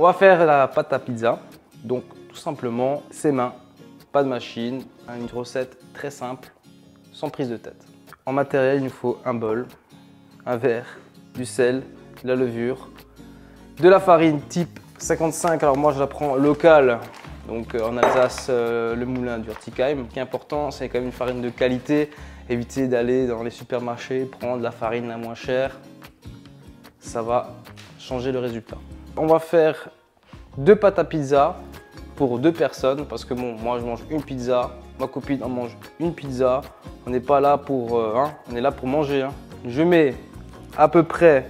On va faire la pâte à pizza. Donc tout simplement ses mains, pas de machine. Une recette très simple, sans prise de tête. En matériel, il nous faut un bol, un verre, du sel, de la levure, de la farine type 55. Alors moi je la prends locale. Donc en Alsace, le moulin du Urtigheim. Ce qui est important, c'est quand même une farine de qualité. Évitez d'aller dans les supermarchés, prendre la farine la moins chère. Ça va changer le résultat. On va faire 2 pâtes à pizza pour 2 personnes. Parce que bon, moi je mange une pizza, ma copine en mange une pizza. On n'est pas là pour... on est là pour manger. Je mets à peu près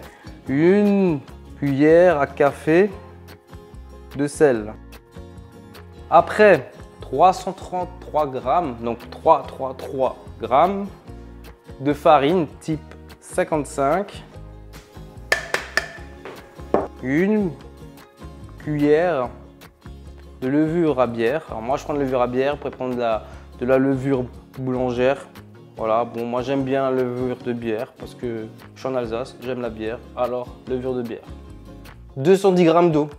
une cuillère à café de sel. Après 333 grammes, donc 333 grammes de farine type 55, une cuillère de levure à bière. Alors moi je prends de levure à bière, vous pouvez prendre de la levure boulangère. Voilà, bon moi j'aime bien la levure de bière parce que je suis en Alsace, j'aime la bière, alors levure de bière. 210 grammes d'eau.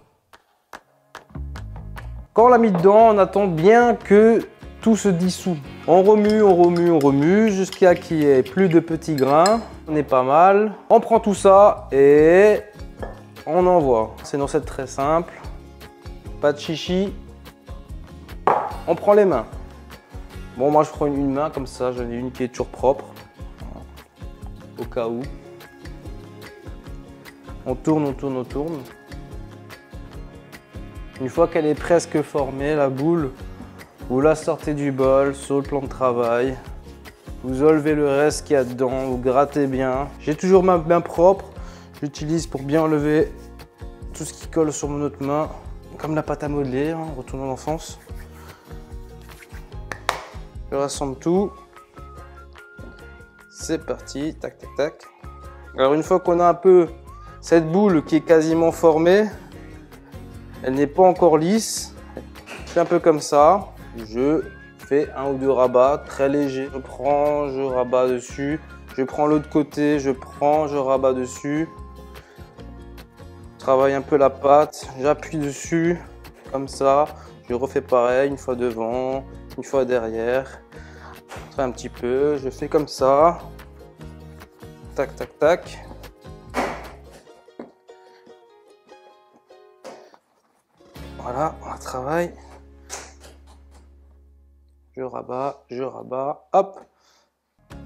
Quand on l'a mis dedans, on attend bien que tout se dissout. On remue, on remue, on remue jusqu'à qu'il n'y ait plus de petits grains. On est pas mal. On prend tout ça et on envoie. C'est une recette très simple. Pas de chichi. On prend les mains. Bon, moi je prends une main comme ça. J'en ai une qui est toujours propre. Au cas où. On tourne, on tourne, on tourne. Une fois qu'elle est presque formée, la boule, vous la sortez du bol sur le plan de travail. Vous enlevez le reste qu'il y a dedans, vous grattez bien. J'ai toujours ma main propre. J'utilise pour bien enlever tout ce qui colle sur mon autre main. Comme la pâte à modeler, retourne en enfance. Je rassemble tout. C'est parti, tac, tac, tac. Alors une fois qu'on a un peu cette boule qui est quasiment formée, elle n'est pas encore lisse. Je fais un peu comme ça. Je fais 1 ou 2 rabats très légers. Je prends, je rabats dessus. Je prends l'autre côté, je prends, je rabats dessus. Je travaille un peu la pâte. J'appuie dessus comme ça. Je refais pareil, une fois devant, une fois derrière. Je travaille un petit peu. Je fais comme ça. Tac, tac, tac. Voilà, on la travaille. Je rabats, hop.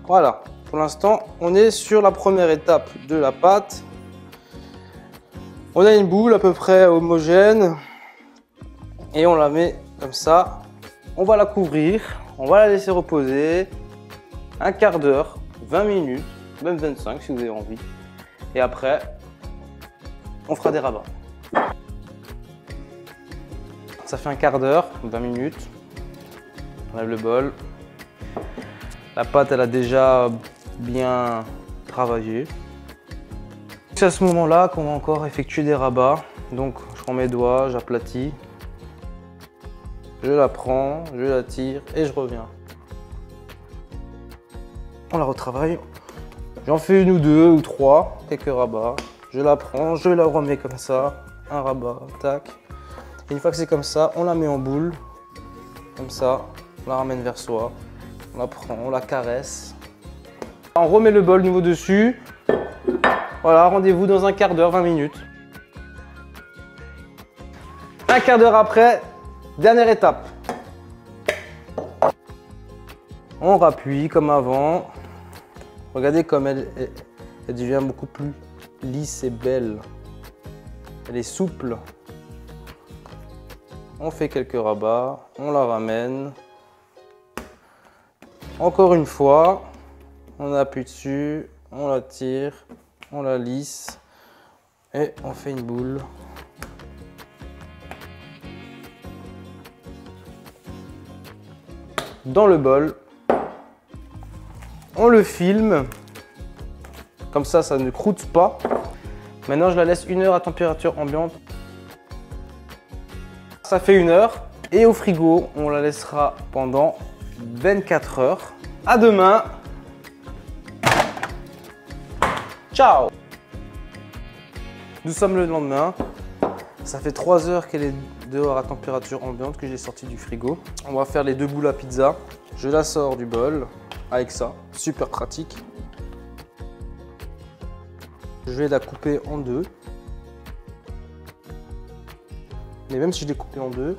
Voilà, pour l'instant, on est sur la première étape de la pâte. On a une boule à peu près homogène. Et on la met comme ça. On va la couvrir, on va la laisser reposer un quart d'heure, 20 minutes, même 25 si vous avez envie. Et après, on fera des rabats. Ça fait un quart d'heure, 20 minutes. On lève le bol. La pâte, elle a déjà bien travaillé. C'est à ce moment-là qu'on va encore effectuer des rabats. Donc, je prends mes doigts, j'aplatis. Je la prends, je la tire et je reviens. On la retravaille. J'en fais 1 ou 2 ou 3, quelques rabats. Je la prends, je la remets comme ça. Un rabat, tac. Et une fois que c'est comme ça, on la met en boule, comme ça, on la ramène vers soi, on la prend, on la caresse. On remet le bol nouveau dessus. Voilà, rendez-vous dans un quart d'heure, 20 minutes. Un quart d'heure après, dernière étape. On rappuie comme avant. Regardez comme elle devient beaucoup plus lisse et belle. Elle est souple. On fait quelques rabats, on la ramène. Encore une fois, on appuie dessus, on la tire, on la lisse et on fait une boule. Dans le bol, on le filme, comme ça ne croûte pas. Maintenant, je la laisse 1 heure à température ambiante. Ça fait 1 heure et au frigo, on la laissera pendant 24 heures. À demain. Ciao. Nous sommes le lendemain. Ça fait 3 heures qu'elle est dehors à température ambiante, que j'ai sorti du frigo. On va faire les 2 boules à pizza. Je la sors du bol avec ça, super pratique. Je vais la couper en 2. Mais même si je l'ai coupée en 2,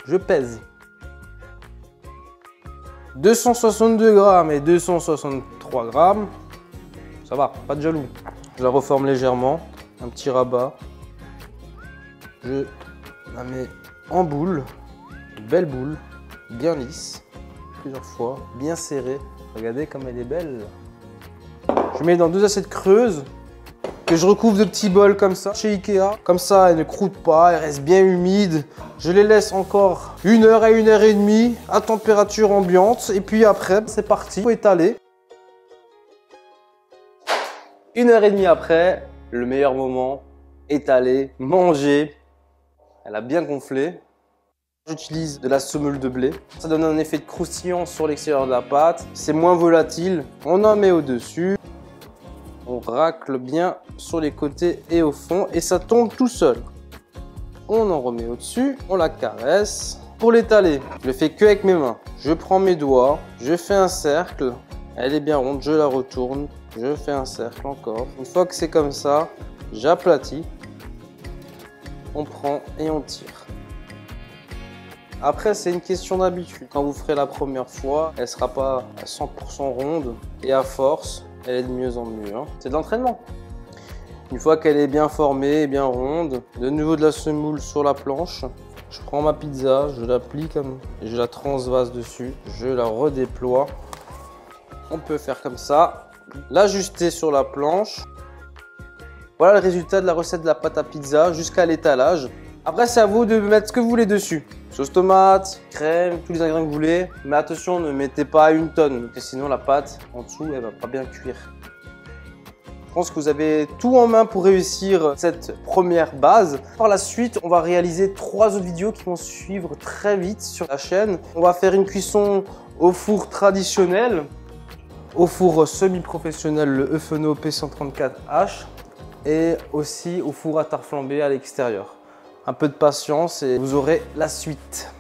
je pèse. 262 grammes et 263 grammes. Ça va, pas de jaloux. Je la reforme légèrement, un petit rabat. Je la mets en boule, une belle boule, bien lisse, plusieurs fois, bien serrée. Regardez comme elle est belle. Je mets dans 2 assiettes creuses que je recouvre de petits bols comme ça, chez Ikea. Comme ça, elle ne croûte pas, elle reste bien humide. Je les laisse encore 1 heure à 1 heure et demie à température ambiante. Et puis après, c'est parti, il faut étaler. 1 heure et demie après, le meilleur moment, étaler, manger. Elle a bien gonflé. J'utilise de la semoule de blé. Ça donne un effet de croustillant sur l'extérieur de la pâte. C'est moins volatile. On en met au-dessus. On racle bien sur les côtés et au fond et ça tombe tout seul. On en remet au-dessus. On la caresse. Pour l'étaler, je le fais que avec mes mains. Je prends mes doigts. Je fais un cercle. Elle est bien ronde. Je la retourne. Je fais un cercle encore. Une fois que c'est comme ça, j'aplatis. On prend et on tire. Après, c'est une question d'habitude. Quand vous ferez la première fois, elle ne sera pas à 100% ronde. Et à force, elle est de mieux en mieux. Hein. C'est de l'entraînement. Une fois qu'elle est bien formée et bien ronde, de nouveau de la semoule sur la planche. Je prends ma pizza, je la plie comme et je la transvase dessus. Je la redéploie. On peut faire comme ça. L'ajuster sur la planche. Voilà le résultat de la recette de la pâte à pizza jusqu'à l'étalage. Après, c'est à vous de mettre ce que vous voulez dessus. Sauce tomate, crème, tous les ingrédients que vous voulez. Mais attention, ne mettez pas 1 tonne, parce que sinon la pâte en dessous, elle va pas bien cuire. Je pense que vous avez tout en main pour réussir cette première base. Par la suite, on va réaliser 3 autres vidéos qui vont suivre très vite sur la chaîne. On va faire une cuisson au four traditionnel, au four semi-professionnel, le Eufeno P134H. Et aussi au four à tarte flambée à l'extérieur. Un peu de patience et vous aurez la suite.